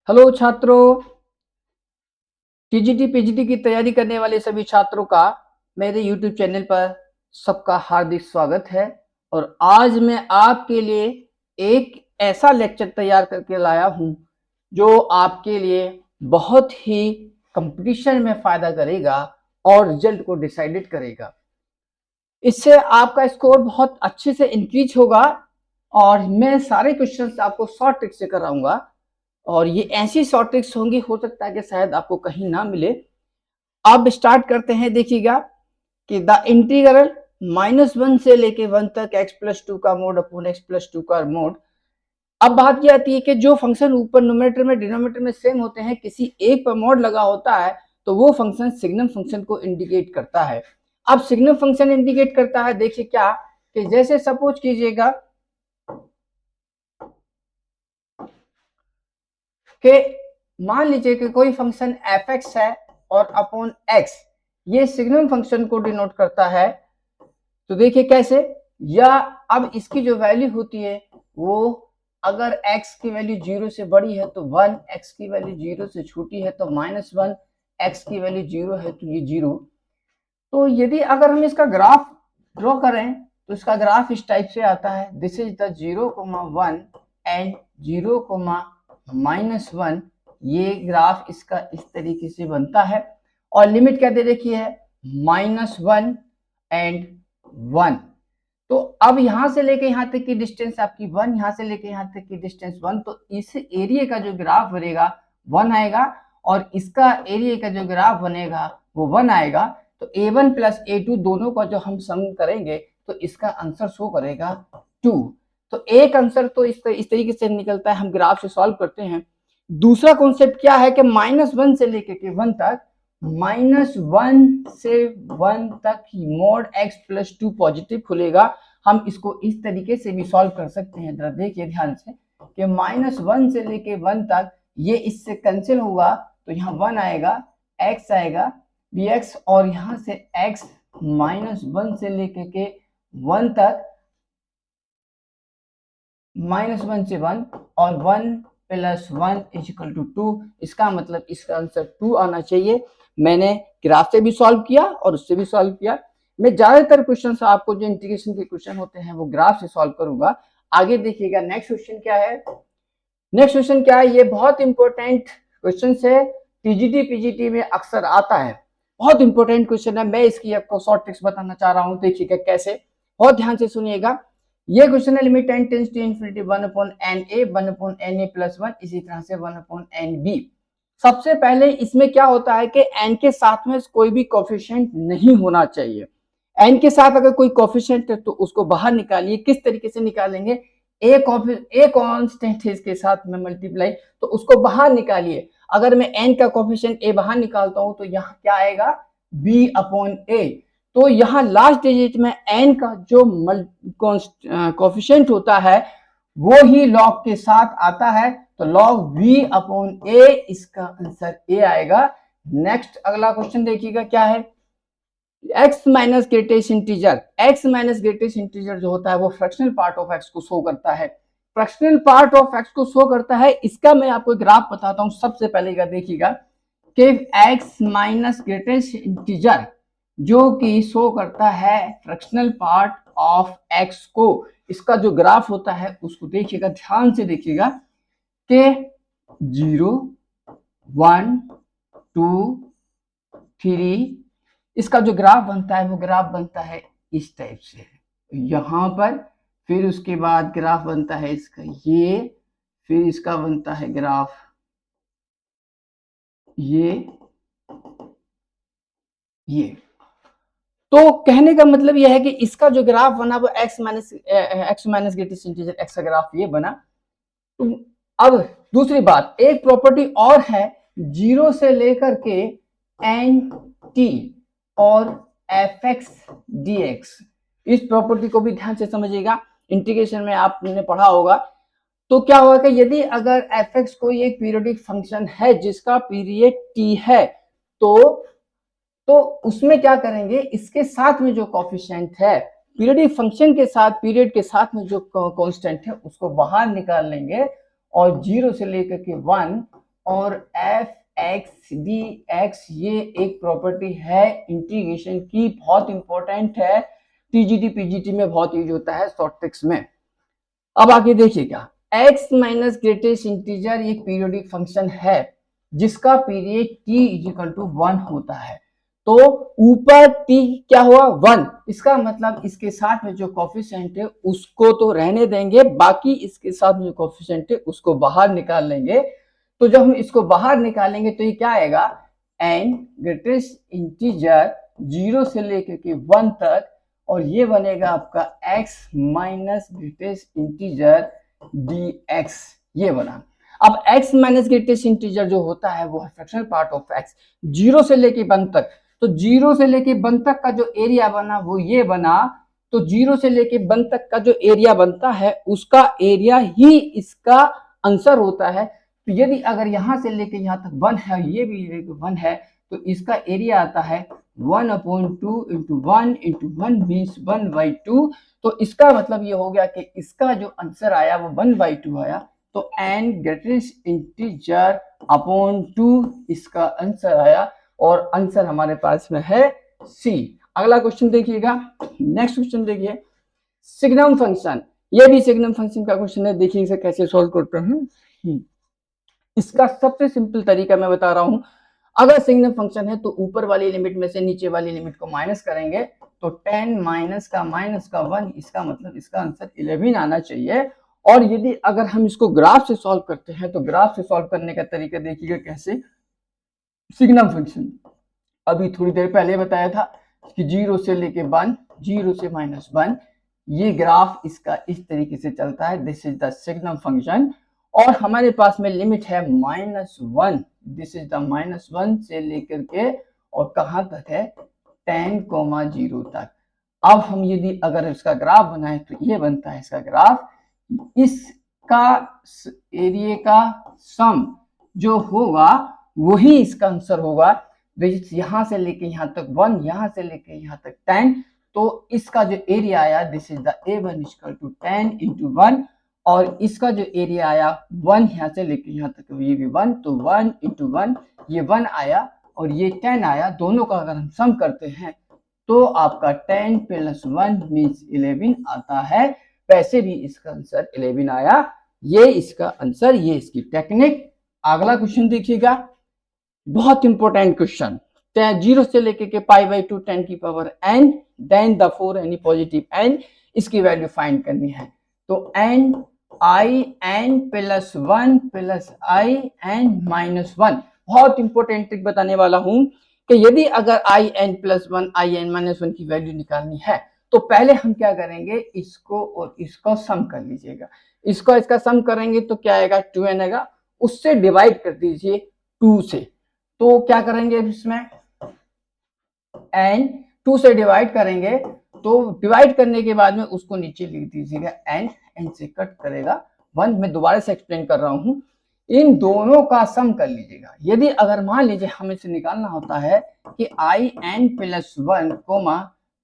Hello छात्रों, TGT PGT की तैयारी करने वाले सभी छात्रों का मेरे यूट्यूब चैनल पर सबका हार्दिक स्वागत है। और आज मैं आपके लिए एक ऐसा लेक्चर तैयार करके लाया हूं जो आपके लिए बहुत ही कंपटीशन में फायदा करेगा और रिजल्ट को डिसाइडेड करेगा। इससे आपका स्कोर बहुत अच्छे से इंक्रीज होगा और मैं सारे क्वेश्चंस आपको शॉर्ट ट्रिक से कराऊंगा। और ये ऐसी शॉर्ट ट्रिक्स होंगी, हो सकता है कि शायद आपको कहीं ना मिले। अब स्टार्ट करते हैं। देखिएगा कि द इंटीग्रल -1 से लेके 1 तक x+2 का मोड अपॉन x+2 का मोड। अब बात यह आती है कि जो फंक्शन ऊपर न्यूमरेटर में डिनोमिनेटर में सेम होते हैं, किसी एक पर मोड लगा होता है तो वो फंक्शन सिग्नम फंक्शन को इंडिकेट करता है। अब सिग्नम फंक्शन इंडिकेट करता है, देखिए क्या कि जैसे सपोज कीजिएगा कि मान लीजिए कि कोई फंक्शन f(x) है और अपॉन x, ये सिग्नम फंक्शन को डिनोट करता है। तो देखिए कैसे, या अब इसकी जो वैल्यू होती है वो अगर x की वैल्यू 0 से बड़ी है तो 1, x की वैल्यू 0 से छोटी है तो -1, x की वैल्यू 0 है तो ये 0। तो यदि अगर हम इसका ग्राफ ड्रॉ करें तो इसका ग्राफ इस टाइप से आता है। This is the 0,1 and 0,-1। ये ग्राफ इसका इस तरीके से बनता है और लिमिट क्या दे रखी है, -1 एंड 1। तो अब यहां से लेके यहां तक की डिस्टेंस आपकी 1, यहां से लेके यहां तक की डिस्टेंस 1। तो इस एरिया का जो ग्राफ बनेगा 1 आएगा और इसका एरिया का जो ग्राफ बनेगा वो 1 आएगा। तो a1 प्लस a2 दोनों का जो हम सम करेंगे तो इसका आंसर शो करेगा 2। तो एक आंसर तो इस तरीके से निकलता है, हम ग्राफ से सॉल्व करते हैं। दूसरा कॉन्सेप्ट क्या है कि -1 से लेकर के 1 तक, -1 से 1 तक ही मोड x+2 पॉजिटिव खुलेगा। हम इसको इस तरीके से भी सॉल्व कर सकते हैं। जरा देखिए ध्यान से कि -1 से लेके 1 तक ये इससे कैंसिल होगा तो यहाँ 1 आएगा, x आएगा bx, और यहाँ से x -1 से लेके के 1 तक, -1 से 1 और 1 + 1 = 2। इसका मतलब इसका आंसर 2 आना चाहिए। मैंने ग्राफ से भी सॉल्व किया और उससे भी सॉल्व किया। मैं ज्यादातर क्वेश्चन आपको जो इंटीग्रेशन के क्वेश्चन होते हैं वो ग्राफ से सॉल्व करूंगा। आगे देखिएगा नेक्स्ट क्वेश्चन क्या है। नेक्स्ट क्वेश्चन क्या है, ये बहुत इंपॉर्टेंट क्वेश्चन है, टीजीटी पीजीटी में अक्सर आता है। बहुत इंपॉर्टेंट क्वेश्चन है, मैं इसकी आपको शॉर्ट ट्रिक्स बताना चाह रहा हूं। देखिएगा कैसे, बहुत ध्यान से सुनिएगा। ये क्वेश्चन है limit n tends to infinity 1/na 1/na+1, इसी तरह से 1/nb। सबसे पहले इसमें क्या होता है कि n के साथ में कोई भी कोफिशिएंट नहीं होना चाहिए। n के साथ अगर कोई कोफिशिएंट है तो उसको बाहर निकालिए। किस तरीके से निकालेंगे, ए कांस्टेंट है इसके साथ में मल्टीप्लाई, तो उसको बाहर निकालिए। अगर मैं n का कोफिशिएंट a बाहर निकालता हूं तो यहाँ क्या आएगा, b/a। तो यहाँ लास्ट डिजिट में n का जो कोफिशिएंट होता है वो ही लॉग के साथ आता है, तो log v/a, इसका आंसर a आएगा। नेक्स्ट अगला क्वेश्चन देखिएगा क्या है, x minus greatest integer. x minus greatest integer जो होता है वो फ्रैक्शनल पार्ट ऑफ x को शो करता है। फ्रैक्शनल पार्ट ऑफ x को शो करता है, इसका मैं आपको ग्राफ बताता हूं। सबसे पहले का देखिएगा कि x माइनस ग्रेटेस्ट इंटीजर जो कि शो करता है फ्रैक्शनल पार्ट ऑफ x को, इसका जो ग्राफ होता है उसको देखिएगा, ध्यान से देखिएगा कि 0, 1, 2, 3, इसका जो ग्राफ बनता है वो ग्राफ बनता है इस टाइप से यहां पर। फिर उसके बाद ग्राफ बनता है इसका ये, फिर इसका बनता है ग्राफ ये। तो कहने का मतलब यह है कि इसका जो ग्राफ बना वो x minus greatest integer x का ग्राफ ये बना। तो अब दूसरी बात, एक प्रॉपर्टी और है 0 से लेकर के nt और f(x) dx। इस प्रॉपर्टी को भी ध्यान से समझिएगा, इंटीग्रेशन में आपने पढ़ा होगा। तो क्या होगा कि यदि अगर f(x) कोई एक पीरियोडिक फंक्शन है जिसका पीरियड t है तो उसमें क्या करेंगे, इसके साथ में जो कोफिशिएंट है पीरियडिक फंक्शन के साथ, पीरियड के साथ में जो कांस्टेंट है उसको बाहर निकाल लेंगे और 0 से लेकर के 1 और एफ एक्स डी एक्स ये एक प्रॉपर्टी है इंटीग्रेशन की, बहुत इंपॉर्टेंट है, टीजीटी पीजीटी में बहुत यूज होता है शॉर्ट ट्रिक्स में। अब आगे देखिएगा, x माइनस ग्रेटेस्ट इंटीजर एक पीरियोडिक फंक्शन है जिसका पीरियड t इक्वल टू 1 होता है। तो ऊपर t क्या हुआ 1, इसका मतलब इसके साथ में जो कोफिशिएंट है उसको तो रहने देंगे, बाकी इसके साथ में जो कोफिशिएंट है उसको बाहर निकाल लेंगे। तो जब हम इसको बाहर निकालेंगे तो ये क्या आएगा, n ग्रेटेस्ट इंटीजर 0 से लेकर के 1 तक, और ये बनेगा आपका x minus greatest integer dx, ये बना। अब x माइनस ग्रेटेस्ट इंटीजर जो होता है वो है फ्रैक्शनल पार्ट ऑफ x, 0 से लेके 1 तक। तो 0 से लेके 1 तक का जो एरिया बना वो ये बना। तो 0 से लेके 1 तक का जो एरिया बनता है उसका एरिया ही इसका आंसर होता है। तो यदि अगर यहां से लेके यहां तक 1 है, ये भी 1 है, तो इसका एरिया आता है 1/2 इंटू 1 इंटू 1 मीन्स 1/2। तो इसका मतलब ये हो गया कि इसका जो आंसर आया वो 1/2 आया। तो n ग्रेटेस्ट इंटीजर अपॉन 2 इसका आंसर आया, और आंसर हमारे पास में है C। अगला क्वेश्चन देखिएगा, नेक्स्ट क्वेश्चन देखिए, सिग्नम फंक्शन, ये भी सिग्नम फंक्शन का क्वेश्चन है, देखिए इसे कैसे सॉल्व करते हैं। इसका सबसे सिंपल तरीका मैं बता रहा हूं, अगर सिग्नम फंक्शन है तो ऊपर वाली लिमिट में से नीचे वाली लिमिट को माइनस करेंगे, तो 10 माइनस का 1, इसका मतलब इसका आंसर 11 आना चाहिए। और यदि अगर हम इसको ग्राफ से सॉल्व करते हैं तो ग्राफ से सॉल्व करने का तरीका देखिएगा कैसे। सिग्नम फंक्शन अभी थोड़ी देर पहले बताया था कि 0 से लेके 1, 0 से -1, ये ग्राफ इसका इस तरीके से चलता है, this is the signum function. और हमारे पास में लिमिट है -1, दिस इज द -1 से लेकर के और कहां तक है 10,0 तक। अब हम यदि अगर इसका ग्राफ बनाए तो ये बनता है इसका ग्राफ, इसका एरिया का सम जो होगा वही इसका आंसर होगा। यहां से लेके यहां तक 1, यहां से लेके यहां तक 10, तो इसका जो एरिया आया this is the A1 equal to 10 into 1, और इसका जो एरिया आया 1 यहाँ से लेके यहाँ तक ये भी 1, तो 1 इंटू 1 ये 1 आया और ये 10 आया। दोनों का अगर हम सम करते हैं तो आपका 10 प्लस 1 मीन्स 11 आता है। वैसे भी इसका आंसर 11 आया, ये इसका आंसर, ये इसकी टेक्निक। अगला क्वेश्चन देखिएगा, बहुत इंपॉर्टेंट क्वेश्चन, 0 से लेके के π/2 10 की power n, then the for any positive n, इसकी वैल्यू फाइंड करनी है। तो n i n plus 1 plus i n minus 1, बहुत इंपॉर्टेंट ट्रिक बताने वाला हूं कि यदि अगर i n plus 1 i n minus 1 की वैल्यू निकालनी है तो पहले हम क्या करेंगे, इसको और इसको सम कर लीजिएगा। इसको इसका सम करेंगे तो क्या आएगा 2n आएगा, उससे डिवाइड कर दीजिए 2 से। तो क्या करेंगे इसमें n 2 से डिवाइड करेंगे, तो डिवाइड करने के बाद में उसको नीचे लिख दीजिएगा n से कट करेगा 1। मैं दोबारा से एक्सप्लेन कर रहा हूं, इन दोनों का सम कर लीजिएगा। यदि अगर मान लीजिए हमें से निकालना होता है कि i n plus 1 coma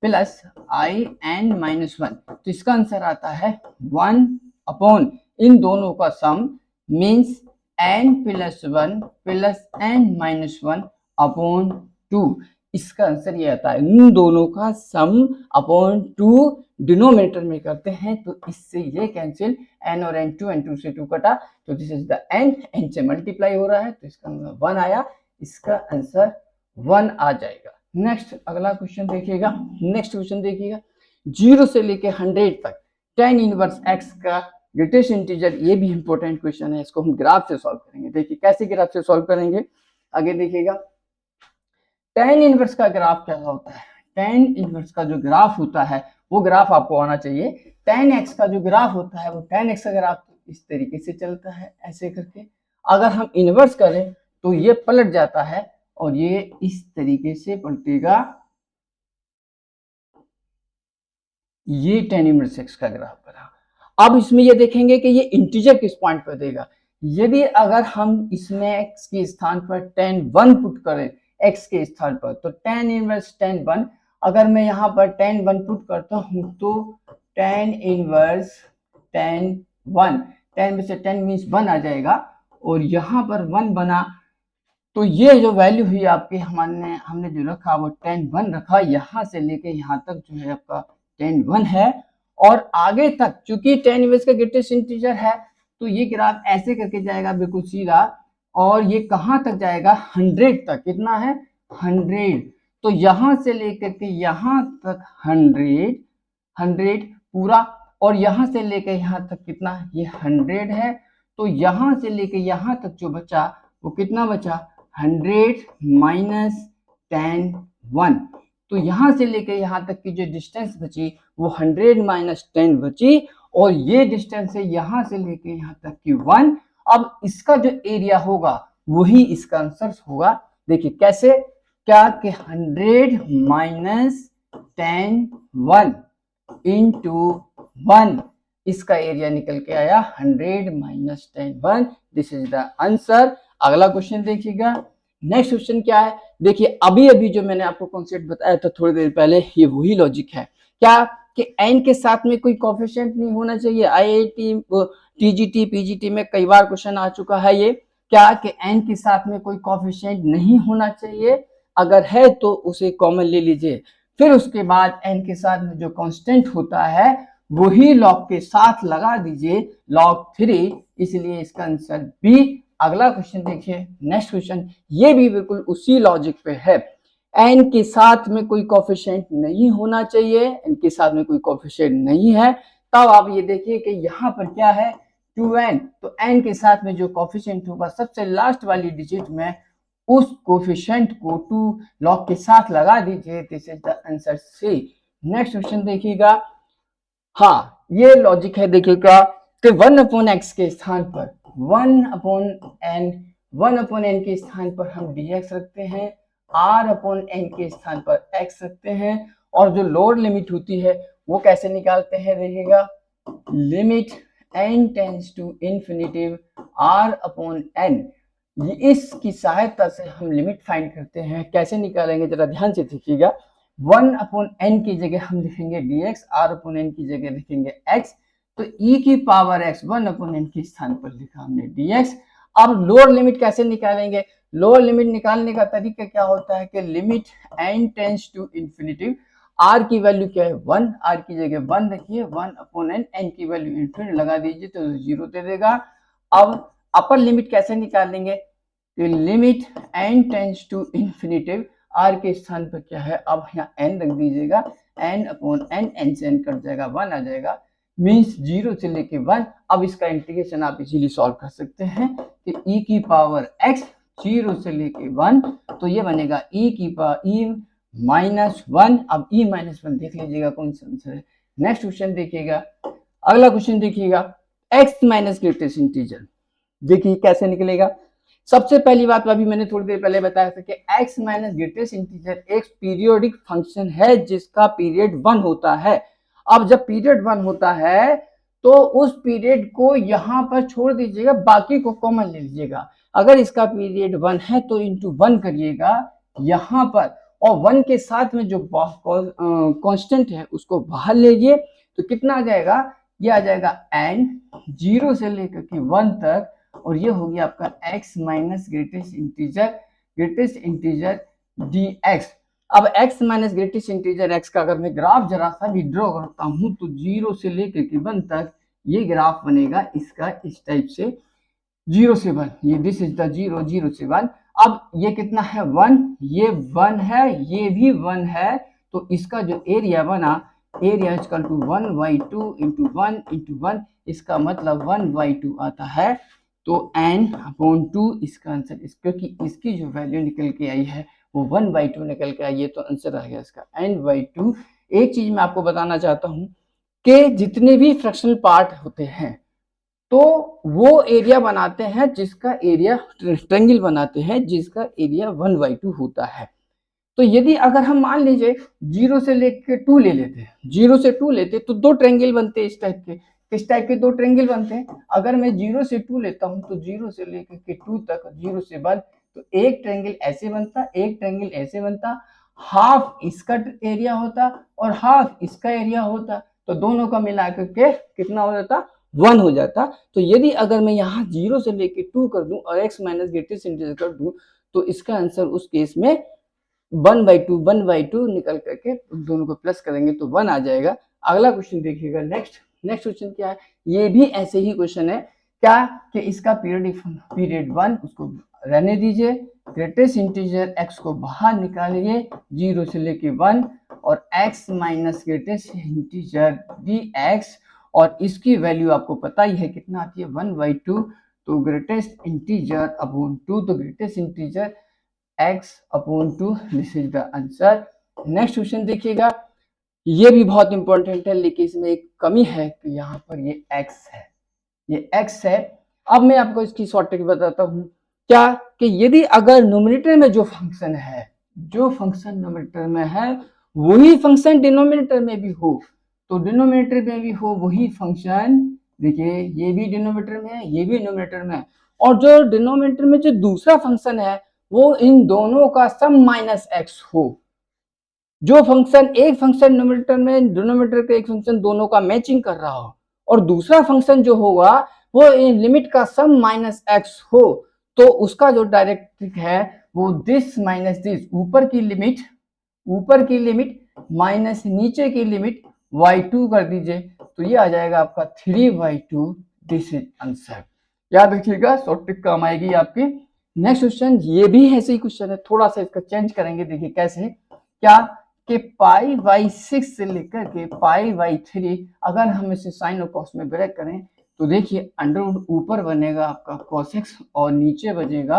plus i n minus 1, तो इसका आंसर आता है 1 अपॉन इन दोनों का sum means n plus 1 plus n minus 1 upon 2, इसका आंसर ये आता है। इन दोनों का सम अपॉन 2 डिनोमिनेटर में करते हैं तो इससे ये कैंसिल, n और n2 से 2 कटा, तो दिस इज द n से मल्टीप्लाई हो रहा है तो इसका आंसर 1 आया, इसका आंसर 1 आ जाएगा। नेक्स्ट अगला क्वेश्चन देखिएगा, नेक्स्ट क्वेश्चन देखिएगा, 0 से लेके 100 तक tan इनवर्स x का ग्रेटेस्ट इंटीजर, ये भी इंपॉर्टेंट क्वेश्चन है, इसको हम ग्राफ से सॉल्व करेंगे। देखिए कैसे ग्राफ से सॉल्व करेंगे, आगे देखिएगा। tan इनवर्स का ग्राफ क्या होता है, tan इनवर्स का जो ग्राफ होता है वो ग्राफ आपको आना चाहिए। tan x का जो ग्राफ होता है वो tan x का ग्राफ इस तरीके से चलता है ऐसे करके, अगर हम इनवर्स करें तो ये पलट जाता है और ये इस तरीके से पलटेगा, ये tan इनवर्स x का ग्राफ बना। अब इसमें ये देखेंगे कि ये इंटीजर किस पॉइंट पर देगा। यदि अगर हम इसमें x के स्थान पर tan 1 पुट करें x के स्थान पर, तो tan इनवर्स tan 1, अगर मैं यहाँ पर tan 1 पुट करता हूँ तो tan इनवर्स tan 1, tan में से 10 मीन्स 1 आ जाएगा, और यहाँ पर 1 बना, तो ये जो वैल्यू हुई आपकी हमने जो रखा वो tan 1 रखा, यहाँ से लेके यहाँ तक जो है आपका tan 1 है। और आगे तक चूंकि tan इनवर्स का ग्रेटेस्ट इंटीजर है तो ये ग्राफ ऐसे करके जाएगा बिल्कुल सीधा, और ये कहाँ तक जाएगा 100 तक। कितना है 100, तो यहाँ से लेकर के यहाँ तक 100 पूरा, और यहाँ से लेकर यहाँ तक कितना ये 100 है, तो यहाँ से लेकर यहाँ तक जो बचा वो कितना बचा 100 माइनस tan 1। तो यहाँ से लेकर यहाँ तक की जो डिस्टेंस बची वो 100 माइनस 10 बची, और ये डिस्टेंस है यहाँ से लेकर यहाँ तक की 1। अब इसका जो एरिया होगा वही इसका आंसर होगा। देखिए कैसे, क्या कि 100 माइनस tan 1 इंटू 1, इसका एरिया निकल के आया 100 minus tan 1। This is the answer. अगला क्वेश्चन देखिएगा। नेक्स्ट क्वेश्चन क्या है, देखिए अभी जो मैंने आपको कॉन्सेप्ट बताया था थोड़ी देर पहले, ये वही लॉजिक है। क्या कि n के साथ में कोई कोफिशिएंट नहीं होना चाहिए। IIT TGT PGT में कई बार क्वेश्चन आ चुका है ये, क्या कि n के साथ में कोई कोफिशिएंट नहीं होना चाहिए, अगर है तो उसे कॉमन ले लीजिए। फिर उसके बाद n के साथ में जो कांस्टेंट होता है वही लॉग के साथ लगा दीजिए, log 3, इसलिए इसका आंसर बी। अगला क्वेश्चन देखिए, नेक्स्ट क्वेश्चन, ये भी बिल्कुल उसी लॉजिक पे है। n के साथ में कोई कोफिशिएंट नहीं होना चाहिए, n के साथ में कोई कोफिशिएंट नहीं है, तब आप ये देखिए कि यहाँ पर क्या है 2n, तो n के साथ में जो कोफिशिएंट होगा सबसे लास्ट वाली डिजिट में उस कोफिशिएंट को 2 लॉग के साथ लगा दीजिए। This is the answer C. Next question देखिएगा। हाँ ये लॉजिक है, देखिएगा कि 1/x के स्थान पर 1/n के स्थान पर हम dx रखते हैं, r/n के स्थान पर x रखते हैं, और जो लोअर लिमिट होती है वो कैसे निकालते हैं, देखिएगा limit n tends to infinity r/n, इसकी सहायता से हम लिमिट फाइंड करते हैं। कैसे निकालेंगे जरा ध्यान से देखिएगा। 1/n की जगह हम लिखेंगे dx, r/n की जगह लिखेंगे x, तो e की पावर x 1/n के स्थान पर लिखा हमने dx। अब लोअर लिमिट कैसे निकालेंगे, लोअर लिमिट निकालने का तरीका क्या होता है कि limit n tends to infinity, r की वैल्यू क्या है 1, r की जगह 1 रखिए, 1/n, n की वैल्यू इंफिनिटी लगा दीजिए तो 0 दे देगा। अब अपर लिमिट कैसे निकालेंगे, तो limit n tends to infinity, r के स्थान पर क्या है, अब यहाँ n रख दीजिएगा, n/n, n से n कट जाएगा 1 आ जाएगा, मीन्स 0 से लेके 1। अब इसका इंटीग्रेशन आप इजीली सॉल्व कर सकते हैं कि e की पावर x 0 से लेके 1, तो ये बनेगा e की पावर e माइनस 1। अब e माइनस 1 देख लीजिएगा कौन सा आंसर है। नेक्स्ट क्वेश्चन देखिएगा। अगला क्वेश्चन देखिएगा, x माइनस ग्रेटेस्ट इंटीजर, देखिए कैसे निकलेगा। सबसे पहली बात अभी मैंने थोड़ी देर पहले बताया था कि x माइनस ग्रेटेस्ट इंटीजर एक पीरियोडिक फंक्शन है जिसका पीरियड 1 होता है। अब जब पीरियड 1 होता है तो उस पीरियड को यहाँ पर छोड़ दीजिएगा, बाकी को कॉमन ले लीजिएगा। अगर इसका पीरियड 1 है तो इंटू 1 करिएगा यहाँ पर, और 1 के साथ में जो कांस्टेंट है उसको बाहर लीजिए, तो कितना आ जाएगा, ये आ जाएगा n 0 से लेकर के 1 तक, और ये हो गया आपका x minus greatest integer dx। अब x minus greatest integer x का अगर मैं ग्राफ जरा सा भी ड्रॉ करता हूं तो 0 से लेकर के 1 तक ये ग्राफ बनेगा इसका इस टाइप से, 0 से 1, ये दिस इज द 0, 0 से 1। अब ये कितना है 1, ये 1 है, ये भी 1 है, तो इसका जो एरिया बना, area equal to 1/2 into 1 into 1, इसका मतलब 1/2 आता है, तो n/2 इसका आंसर, क्योंकि इसकी जो वैल्यू निकल के आई है वो 1/2 निकल के आई है, तो आंसर आ गया इसका n/2। एक चीज मैं आपको बताना चाहता हूं कि जितने भी फ्रैक्शनल पार्ट होते हैं तो वो एरिया बनाते हैं जिसका एरिया, ट्रायंगल बनाते हैं जिसका एरिया 1/2 होता है। तो यदि अगर हम मान लीजिए 0 से लेकर 2 ले लेते हैं, 0 से 2 लेते तो 2 ट्रायंगल बनते हैं इस टाइप के। किस टाइप के 2 ट्रायंगल बनते हैं, अगर मैं 0 से 2 लेता हूं तो 0 से लेकर के 2 तक, 0 से 1, तो एक ट्रायंगल ऐसे बनता, एक ट्रायंगल ऐसे बनता, हाफ इसका एरिया होता और हाफ इसका एरिया होता, तो दोनों का मिला करके कितना हो जाता 1 हो जाता। तो यदि अगर मैं यहाँ 0 से लेके 2 कर दूं और x माइनस ग्रेटेस्ट इंटीजर कर दूं तो इसका आंसर उस केस में 1/2 निकल करके दोनों को प्लस करेंगे तो 1 आ जाएगा। अगला क्वेश्चन देखिएगा, नेक्स्ट क्वेश्चन क्या है, ये भी ऐसे ही क्वेश्चन है क्या कि इसका पीरियड 1 उसको रहने दीजिए, ग्रेटेस्ट इंटीजर x को बाहर निकालिए 0 से लेके 1 और x minus greatest integer dx और इसकी वैल्यू आपको पता ही है कितना आती है 1/2, तो ग्रेटेस्ट इंटीजर अपॉन 2, तो greatest integer x/2, this is the answer. Next question देखिएगा, ये भी बहुत इंपॉर्टेंट है लेकिन इसमें एक कमी है कि यहाँ पर ये x है, ये x है। अब मैं आपको इसकी शॉर्ट ट्रिक बताता हूँ क्या कि यदि अगर न्यूमरेटर में जो फंक्शन है, जो फंक्शन न्यूमरेटर में है वही फंक्शन डिनोमिनेटर में भी हो, तो डिनोमिनेटर में भी हो वही फंक्शन, देखिए ये भी डिनोमिनेटर में है ये भी डिनोमिनेटर में है, और जो डिनोमिनेटर में जो दूसरा फंक्शन है वो इन दोनों का सम माइनस एक्स हो, जो फंक्शन एक फंक्शन न्यूमरेटर में डिनोमिनेटर के एक फंक्शन दोनों का मैचिंग कर रहा हो और दूसरा फंक्शन जो होगा वो इन लिमिट का सम माइनस एक्स हो, तो उसका जो डायरेक्ट ट्रिक है वो दिस माइनस दिस, ऊपर की लिमिट माइनस नीचे की लिमिट y2 कर दीजिए, तो ये आ जाएगा आपका 3/2, दिस इज आंसर। याद रखिएगा, शॉर्ट ट्रिक काम आएगी आपकी। नेक्स्ट क्वेश्चन, ये भी ऐसे ही क्वेश्चन है, थोड़ा सा इसका चेंज करेंगे, देखिए कैसे, क्या कि π/6 से लेकर के π/3 अगर हम इसे साइन और कॉस में ब्रेक करें तो देखिए अंडर ऊपर बनेगा आपका cos x और नीचे बनेगा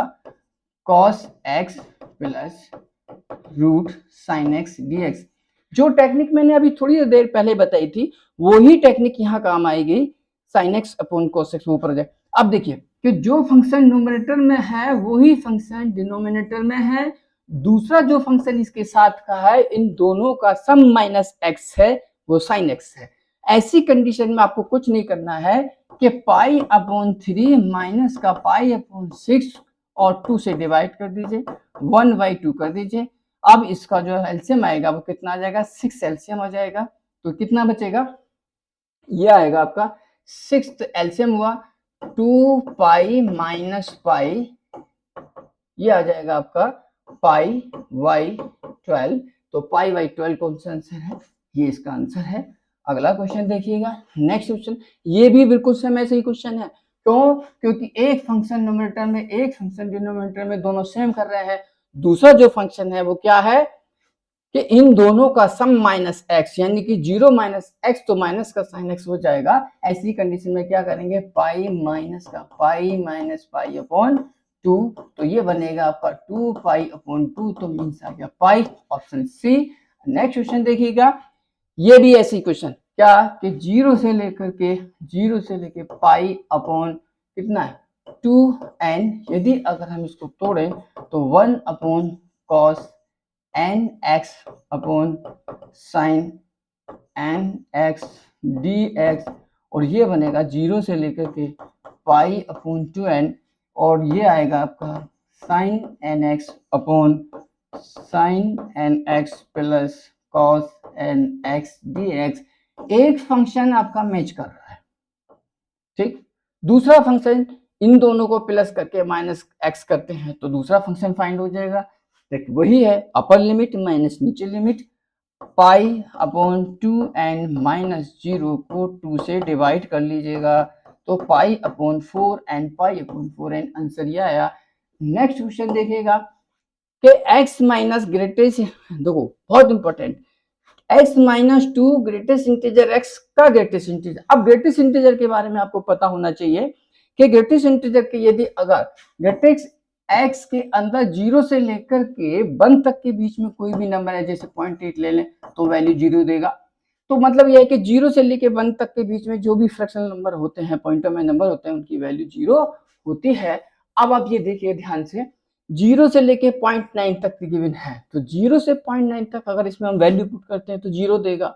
cos x plus root sine x dx। जो टेक्निक मैंने अभी थोड़ी देर पहले बताई थी वही टेक्निक यहाँ काम आएगी, sine x upon cos x ऊपर जाए। अब देखिए कि जो फंक्शन न्यूमरेटर में है वही फंक्शन डिनोमिनेटर में है, दूसरा जो फंक्शन इसके साथ का है इन दोनों का सम माइनस एक्स है वो साइन एक्स है। ऐसी कंडीशन में आपको कुछ नहीं करना है कि π/3 माइनस का π/6 और 2 से डिवाइड कर दीजिए, 1/2 कर दीजिए। अब इसका जो एलसीएम आएगा वो कितना आ जाएगा, 6 एलसीएम आ जाएगा, तो कितना बचेगा, ये आएगा आपका 6 एलसीएम हुआ 2π-π, ये आ जाएगा आपका π/12, तो π/12 कौन सा आंसर है, ये इसका आंसर है। अगला क्वेश्चन देखिएगा, नेक्स्ट क्वेश्चन, ये भी बिल्कुल सेम ऐसे ही क्वेश्चन है, क्यों, क्योंकि एक फंक्शन न्यूमरेटर में एक फंक्शन डिनोमिनेटर में दोनों सेम कर रहे हैं, दूसरा जो फंक्शन है वो क्या है कि इन दोनों का सम माइनस एक्स, यानी कि 0 माइनस एक्स तो माइनस का साइन एक्स हो जाएगा। ऐसी कंडीशन में क्या करेंगे, पाई माइनस का पाई अपॉन 2, तो ये बनेगा आपका 2π/2, तो मीन्स आ गया पाई, ऑप्शन सी। नेक्स्ट क्वेश्चन देखिएगा, ये भी ऐसी क्वेश्चन क्या कि 0 से लेके पाई अपॉन कितना है 2n, यदि अगर हम इसको तोड़ें तो 1/cos nx upon sine nx dx, और ये बनेगा 0 से लेकर के π/2n, और ये आएगा आपका sine nx upon sine nx plus cos nx dx। एक फंक्शन आपका मैच कर रहा है, ठीक, दूसरा फंक्शन इन दोनों को प्लस करके माइनस एक्स करते हैं तो दूसरा फंक्शन फाइंड हो जाएगा। देखिए वही है, अपर लिमिट माइनस नीचे लिमिट, π/2n माइनस 0 को 2 से डिवाइड कर लीजिएगा, तो π/4n π/4n, आंसर ये आया। नेक्स्ट क्वेश्चन देखिएगा कि x माइनस ग्रेटेस्ट, देखो बहुत important, x-2 greatest integer x का ग्रेटेस्ट इंटीजर। अब ग्रेटेस्ट इंटीजर के बारे में आपको पता होना चाहिए कि ग्रेटेस्ट इंटीजर के यदि अगर ग्रेटेस्ट x के अंदर 0 से लेकर के 1 तक के बीच में कोई भी नंबर है, जैसे 0.8 ले लें तो वैल्यू 0 देगा, तो मतलब यह है कि 0 से लेकर 1 तक के बीच में जो भी फ्रैक्शनल नंबर होते हैं, पॉइंटर में नंबर होते हैं, उनकी वैल्यू 0 होती है। अब आप ये देखिए ध्यान से, 0 से लेके 0.9 तक गिवन है, तो 0 से 0.9 तक अगर इसमें हम वैल्यू पुट करते हैं तो 0 देगा,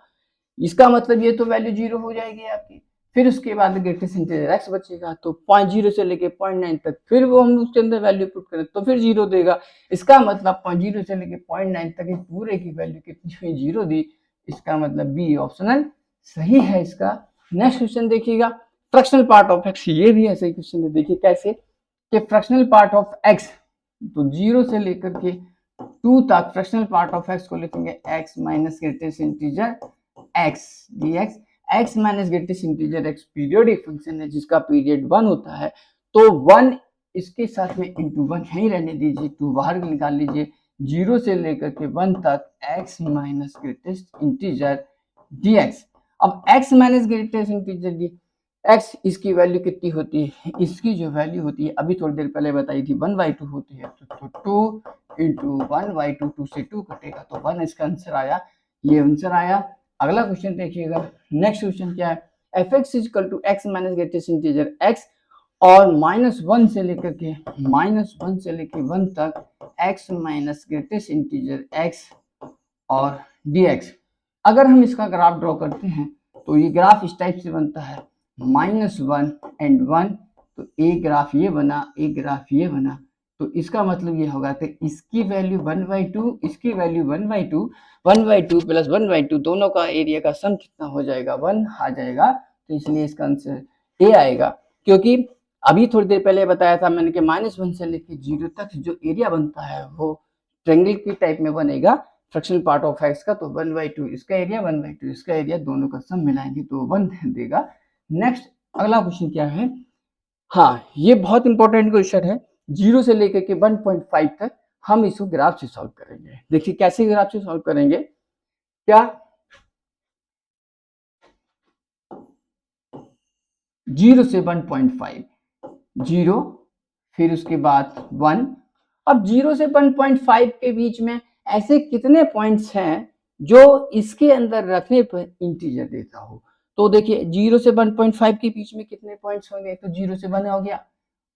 इसका मतलब ये तो वैल्यू 0 हो जाएगी आपकी। फिर उसके बाद ग्रेटेस्ट इंटीजर x बचेगा, तो 0.0 से लेके 0.9 तक फिर वो हम उसके अंदर वैल्यू पुट करें तो फिर 0 देगा, इसका मतलब 0.0 से लेके 0.9 तक इस पूरे की वैल्यू कितनी हुई, 0 दी, इसका मतलब बी ऑप्शनल सही है इसका। नेक्स्ट क्वेश्चन देखिएगा, फ्रैक्शनल पार्ट ऑफ एक्स, ये भी ऐसे क्वेश्चन है। देखिए कैसे कि फ्रैक्शनल पार्ट ऑफ एक्स, तो 0 से लेकर के 2 तक फ्रैक्शनल पार्ट ऑफ एक्स को लिखेंगे x minus greatest integer x dx। x minus greatest integer x periodic function है जिसका पीरियड 1 होता है, तो 1 इसके साथ में इंटू 1 यहीं रहने दीजिए, 2 बाहर निकाल लीजिए। 0 से लेकर के 1 तक x minus greatest integer dx। अब x minus greatest integer D x, इसकी वैल्यू कितनी होती है, इसकी जो वैल्यू होती है अभी थोड़ी देर पहले बताई थी 1/2 होती है, तो 2 इंटू 1/2, 2 से 2 कटेगा तो 1 इसका आंसर आया, ये आंसर आया। अगला क्वेश्चन देखिएगा, नेक्स्ट क्वेश्चन क्या है, f x equal to x minus greatest integer x और -1 से लेकर के -1 तक x minus greatest integer x और dx। अगर हम इसका ग्राफ ड्रॉ करते हैं तो ये ग्राफ इस टाइप से बनता है, -1 एंड 1, तो एक ग्राफ ये बना, एक ग्राफ ये बना, तो इसका मतलब ये होगा कि इसकी वैल्यू 1/2, इसकी वैल्यू 1/2, 1/2 प्लस 1/2 दोनों का एरिया का सम कितना हो जाएगा, 1 आ जाएगा, तो इसलिए इसका आंसर ए आएगा। क्योंकि अभी थोड़ी देर पहले बताया था मैंने कि -1 से लेकर 0 तक जो एरिया बनता है वो ट्रायंगल की टाइप में बनेगा फ्रैक्शनल पार्ट ऑफ एक्स का, तो 1/2 इसका एरिया, 1/2 इसका एरिया, दोनों का सम मिलाएंगे तो 1 देगा। नेक्स्ट अगला क्वेश्चन क्या है, हाँ ये बहुत इंपॉर्टेंट क्वेश्चन है, 0 से लेकर के 1.5 तक हम इसको ग्राफ से सॉल्व करेंगे। देखिए कैसे ग्राफ से सॉल्व करेंगे, क्या 0 से 1.5, 0 फिर उसके बाद 1। अब 0 से 1.5 के बीच में ऐसे कितने पॉइंट्स हैं जो इसके अंदर रखने पर इंटीजर देता हो, तो देखिए 0 से 1.5 के बीच में कितने पॉइंट्स होंगे, तो 0 से 1 हो गया,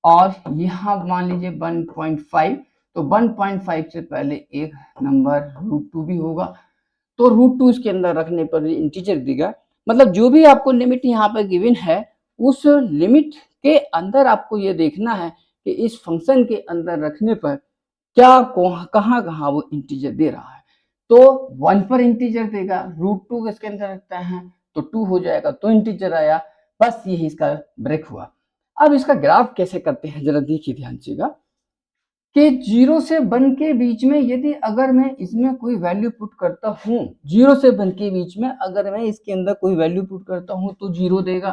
और यहाँ मान लीजिए 1.5, तो 1.5 से पहले एक नंबर √2 भी होगा, तो √2 इसके अंदर रखने पर इंटीजर देगा। मतलब जो भी आपको लिमिट यहाँ पर गिवन है उस लिमिट के अंदर आपको ये देखना है कि इस फंक्शन के अंदर रखने पर क्या कहाँ कहाँ वो इंटीजर दे रहा है, तो 1 पर इंटीजर देगा, √2 इसके अंदर रखता है तो 2 हो जाएगा, तो इंटीजर आया, बस यही इसका ब्रेक हुआ। अब इसका ग्राफ कैसे करते हैं जरा देखिए ध्यान सेगा, कि 0 से 1 के बीच में यदि अगर मैं इसमें कोई वैल्यू पुट करता हूँ, 0 से 1 के बीच में अगर मैं इसके अंदर कोई वैल्यू पुट करता हूँ तो 0 देगा,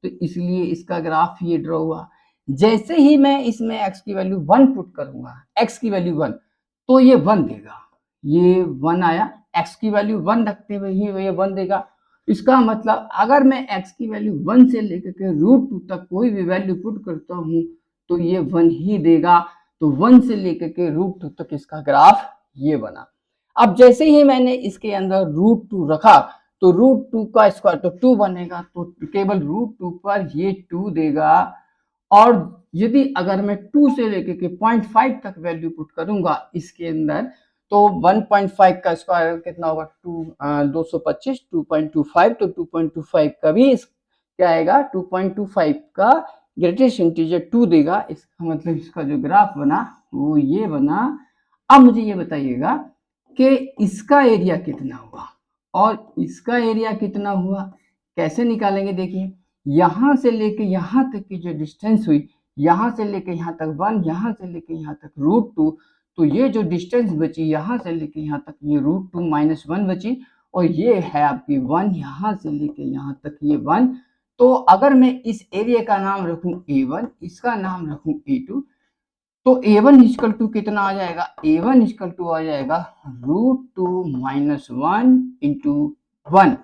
तो इसलिए इसका ग्राफ ये ड्रॉ हुआ। जैसे ही मैं इसमें x की वैल्यू 1 पुट करूंगा, x की वैल्यू 1, तो ये 1 देगा, ये 1 आया, x की वैल्यू 1 रखते हुए ही ये 1 देगा। इसका मतलब अगर मैं x की वैल्यू 1 से लेकर के √2 तक कोई भी वैल्यू पुट करता हूँ तो ये 1 ही देगा, तो 1 से लेकर के √2 तक इसका ग्राफ ये बना। अब जैसे ही मैंने इसके अंदर √2 रखा तो √2 का स्क्वायर तो 2 बनेगा, तो केवल √2 पर ये 2 देगा, और यदि अगर मैं 2 से लेकर के 0.5 तक वैल्यू पुट करूंगा इसके अंदर, तो 1.5 का स्क्वायर कितना होगा, 225, 2.25, तो 2.25 का भी क्या आएगा, 2.25 का ग्रेटेस्ट इंटीजर 2 देगा। इसका मतलब इसका जो ग्राफ बना वो ये बना। अब मुझे ये बताइएगा कि इसका एरिया कितना हुआ और इसका एरिया कितना हुआ, कैसे निकालेंगे, देखिए यहां से लेके यहां तक की जो डिस्टेंस हुई, यहां से लेके यहां तक 1, यहां से लेके यहां तक √2, तो ये जो डिस्टेंस बची यहां से लेके यहां तक ये √2 - 1 बची, और ये है आपकी 1, यहां से लेके यहां तक ये 1। तो अगर मैं इस एरिया का नाम रखूं A1, इसका नाम रखूं A2, तो A1 इक्वल टू कितना आ जाएगा, A1 इक्वल टू आ जाएगा √2 - 1 into 1,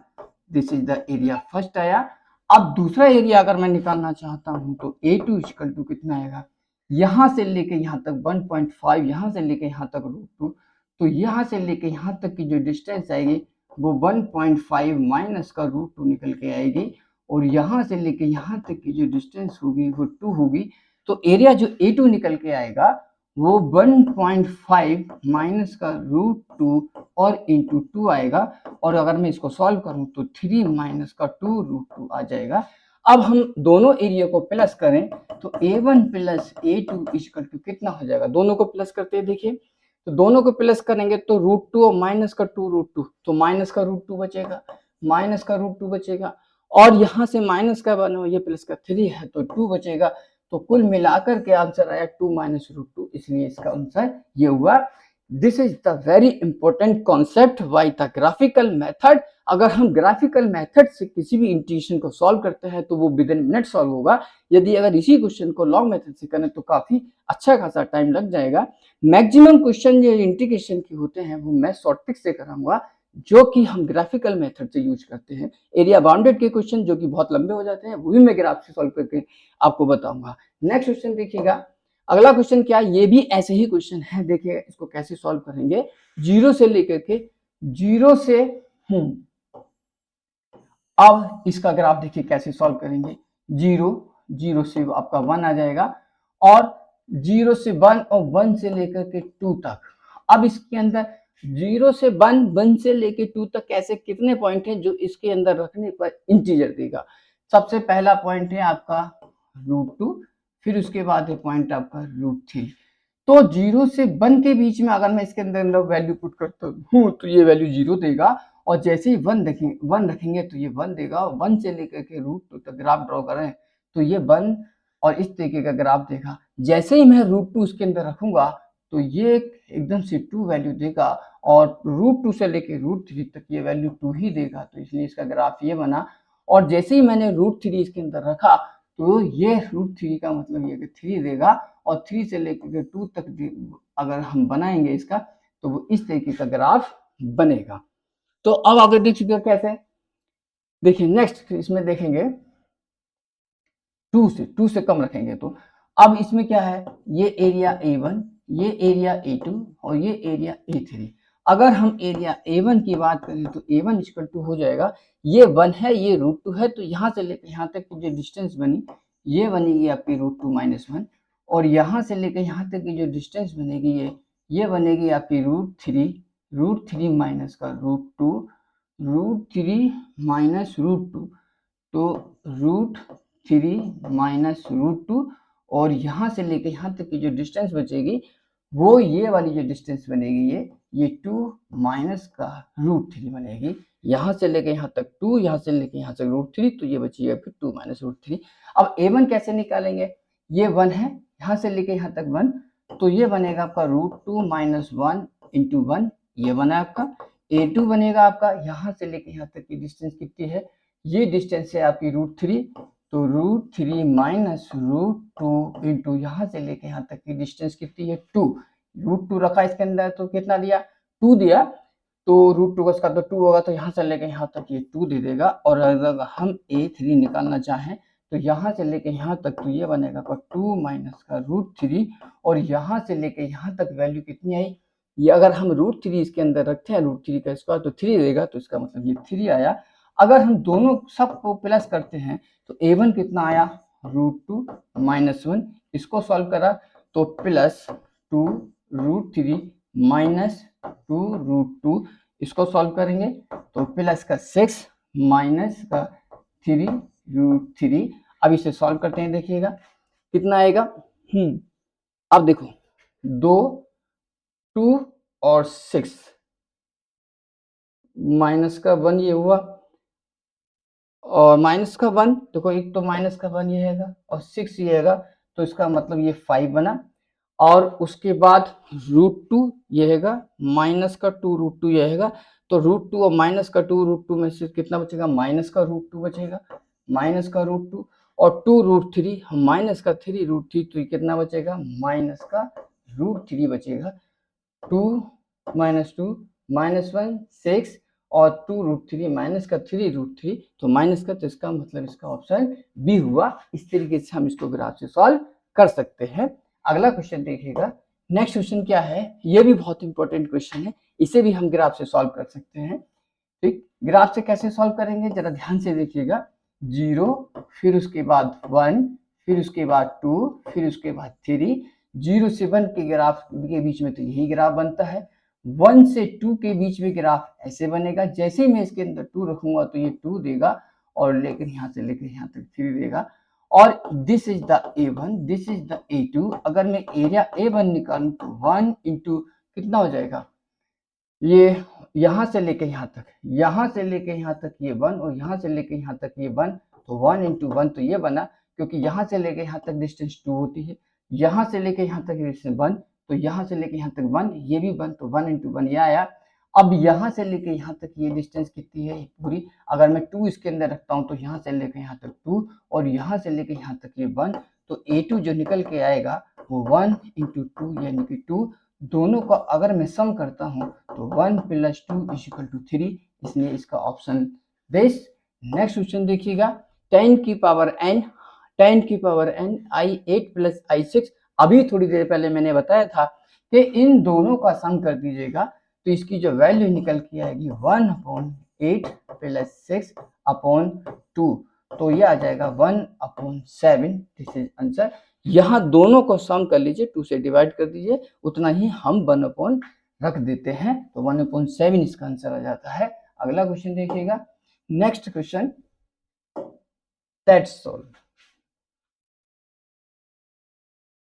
this is the area first आया। अब दूसरा एरिया अगर मैं निकालना चाहता हूं तो A2 इक्वल टू कितना आएगा, यहां से लेके यहां तक 1.5, यहां से लेके यहां तक √2, तो यहां से लेके यहां तक की जो डिस्टेंस आएगी वो 1.5 माइनस का √2 निकल के आएगी, और यहां से लेके यहां तक की जो डिस्टेंस होगी वो 2 होगी, तो एरिया जो A2 निकल के आएगा वो 1.5 माइनस का √2 और इंटू 2 आएगा, और अगर मैं इसको सॉल्व करूं तो 3 माइनस का 2 √2 आ जाएगा। अब हम दोनों एरिया को प्लस करें तो A1 plus A2 equal to कितना हो जाएगा, दोनों को प्लस करते हैं, देखिए तो दोनों को प्लस करेंगे तो √2 और माइनस का 2 √2, तो माइनस का √2 बचेगा, माइनस का √2 बचेगा, और यहाँ से माइनस का 1 और ये प्लस का 3 है तो 2 बचेगा। तो कुल मिलाकर के आंसर आया 2 माइनस रूट 2, इसलिए इसका आंसर ये हुआ। This is the very important concept by the graphical method. अगर हम ग्राफिकल मेथड से किसी भी इंटीग्रेशन को सॉल्व करते हैं तो वो विद इन मिनट सॉल्व होगा। यदि अगर इसी क्वेश्चन को लॉन्ग मेथड से करें तो काफी अच्छा खासा टाइम लग जाएगा। मैक्सिमम क्वेश्चन जो इंटीग्रेशन के होते हैं वो मैं शॉर्ट ट्रिक से कराऊंगा, जो कि हम ग्राफिकल मेथड से यूज करते हैं। एरिया बाउंडेड के क्वेश्चन जो कि बहुत लंबे हो जाते हैं वो भी मैं ग्राफ से सॉल्व करके आपको बताऊंगा। नेक्स्ट क्वेश्चन देखिएगा। अगला क्वेश्चन क्या, ये भी ऐसे ही क्वेश्चन है। देखिए इसको कैसे सॉल्व करेंगे। जीरो से लेकर के जीरो से अब इसका ग्राफ देखिए कैसे सॉल्व करेंगे। जीरो जीरो से आपका 1 आ जाएगा और 0 से 1 और 1 से लेकर के 2 तक। अब इसके अंदर 0 से 1, 1 से लेकर 2 तक ऐसे कितने पॉइंट हैं जो इसके अंदर रखने पर इंटीजर देगा। सबसे पहला पॉइंट है आपका √2, फिर उसके बाद है पॉइंट आपका √3। तो 0 से 1 के बीच में अगर मैं इसके अंदर वैल्यू पुट करता हूँ तो ये वैल्यू 0 देगा, और जैसे ही 1 रखेंगे तो ये 1 देगा। 1 से लेकर के √2 तक ग्राफ ड्रॉ करें तो ये 1 और इस तरीके का ग्राफ देगा। जैसे ही मैं √2 उसके अंदर रखूंगा तो ये एकदम से 2 वैल्यू देगा, और √2 से लेकर √3 तक ये वैल्यू 2 ही देगा, तो इसलिए इसका ग्राफ ये बना। और जैसे ही मैंने √3 इसके अंदर रखा तो ये √3 का मतलब ये कि 3 देगा, और 3 से लेकर 2 तक अगर हम बनाएंगे इसका तो वो इस तरीके का ग्राफ बनेगा। तो अब आगे देख चुके कैसे, देखिए नेक्स्ट इसमें देखेंगे 2 से कम रखेंगे तो अब इसमें क्या है, ये एरिया A1, ये एरिया A2 और ये एरिया A3। अगर हम एरिया A1 की बात करें तो A1 इक्वल टू हो जाएगा, ये 1 है ये √2 है, तो यहाँ से लेकर यहाँ तक की जो डिस्टेंस बनी ये बनेगी आपकी √2 - 1, और यहाँ से लेकर यहाँ तक की जो डिस्टेंस बनेगी ये बनेगी आपकी √3 माइनस का √2, √3 माइनस √2, तो √3 माइनस √2, और यहाँ से लेकर यहाँ तक की जो डिस्टेंस बचेगी वो ये वाली जो डिस्टेंस बनेगी ये 2 माइनस का √3 बनेगी। यहाँ से लेकर यहाँ तक 2, यहाँ से लेकर यहाँ तक √3, तो ये बची है फिर 2 माइनस √3। अब A1 कैसे निकालेंगे, ये 1 है, यहाँ से लेकर यहाँ तक 1, तो ये बनेगा आपका √2 - 1 × 1, ये बना आपका। A2 बनेगा आपका, यहाँ से लेकर यहाँ तक की डिस्टेंस कितनी है, ये डिस्टेंस है आपकी √3, तो √3 माइनस √2 इंटू यहाँ से लेके यहाँ तक की डिस्टेंस कितनी है 2, √2 रखा इसके अंदर तो कितना दिया 2 दिया, तो √2 का इसका तो 2 होगा, तो यहाँ से लेके यहाँ तक ये 2 दे देगा। और अगर हम A3 निकालना चाहें तो यहाँ से लेके यहाँ तक तो ये बनेगा 2 माइनस का √3, और यहाँ से लेके यहाँ तक वैल्यू कितनी आई, ये अगर हम √3 इसके अंदर रखते हैं √3 का स्क्वायर तो 3 देगा, तो इसका मतलब ये 3 आया। अगर हम दोनों सबको प्लस करते हैं तो A1 कितना आया √2 - 1, इसको सॉल्व करा तो प्लस 2 √3 माइनस 2 √2, इसको सॉल्व करेंगे तो प्लस का 6 माइनस का 3 √3। अब इसे सॉल्व करते हैं, देखिएगा कितना आएगा। अब देखो 2 2 और 6 माइनस का 1 ये हुआ, और माइनस का 1 देखो, एक तो माइनस का 1 ये हैगा और 6 ये हैगा, तो इसका मतलब ये 5 बना। और उसके बाद √2 ये हैगा, माइनस का 2 √2 ये हैगा, तो √2 और माइनस का 2 √2 में से कितना बचेगा, माइनस का √2 बचेगा, माइनस का √2 और 2 √3 माइनस का 3 √3, तो ये कितना बचेगा, माइनस का √3 बचेगा। 2 माइनस 2 माइनस 1 6 और 2 √3 माइनस का 3 √3, तो माइनस का, तो इसका मतलब इसका ऑप्शन बी हुआ। इस तरीके से हम इसको ग्राफ से सॉल्व कर सकते हैं। अगला क्वेश्चन देखिएगा। नेक्स्ट क्वेश्चन क्या है, ये भी बहुत इंपॉर्टेंट क्वेश्चन है, इसे भी हम ग्राफ से सॉल्व कर सकते हैं। ठीक, ग्राफ से कैसे सॉल्व करेंगे जरा ध्यान से देखिएगा। 0 फिर उसके बाद 1 फिर उसके बाद 2 फिर उसके बाद 3, 0 से 1 के ग्राफ के बीच में तो यही ग्राफ बनता है। 1 से 2 के बीच में ग्राफ ऐसे बनेगा, जैसे ही मैं इसके अंदर 2 रखूंगा तो ये 2 देगा, और लेकर यहाँ से लेकर यहाँ तक 3 देगा। और this is the A1, this is the A2। अगर मैं एरिया A1 निकालूं तो 1 इंटू कितना हो जाएगा, ये यहाँ से लेके यहाँ तक, यहाँ से लेके यहाँ तक ये 1 और यहाँ से लेके यहाँ तक ये 1, तो 1 इंटू 1 तो ये बना, क्योंकि यहाँ से लेके यहाँ तक डिस्टेंस 2 होती है, यहाँ से लेके यहाँ तक डिस्टेंस 1, तो यहाँ से लेके यहाँ तक 1, ये भी 1, तो 1 इंटू 1 ये आया। अब यहाँ से लेके यहाँ तक ये डिस्टेंस कितनी है पूरी, अगर मैं 2 इसके अंदर रखता हूँ तो यहाँ से लेके यहाँ तक 2 और यहाँ से लेके यहाँ तक ये 1, तो A2 जो निकल के आएगा वो 1 इंटू 2 यानी कि 2, दोनों का अगर मैं सम करता हूँ तो 1 प्लस 2 इज इक्वल टू 3, इसलिए इसका ऑप्शन बेस्ट। नेक्स्ट क्वेश्चन देखिएगा, 10 की power n i8 plus i6, अभी थोड़ी देर पहले मैंने बताया था कि इन दोनों का सम कर दीजिएगा तो इसकी जो वैल्यू निकल के आएगी 1/8 प्लस 6/2, तो ये आ जाएगा 1/7, दिस इज आंसर। यहाँ दोनों को सम कर लीजिए, 2 से डिवाइड कर दीजिए, उतना ही हम 1/ रख देते हैं, तो 1/7 इसका आंसर आ जाता है। अगला क्वेश्चन देखिएगा, नेक्स्ट क्वेश्चन, दैट्स ऑल।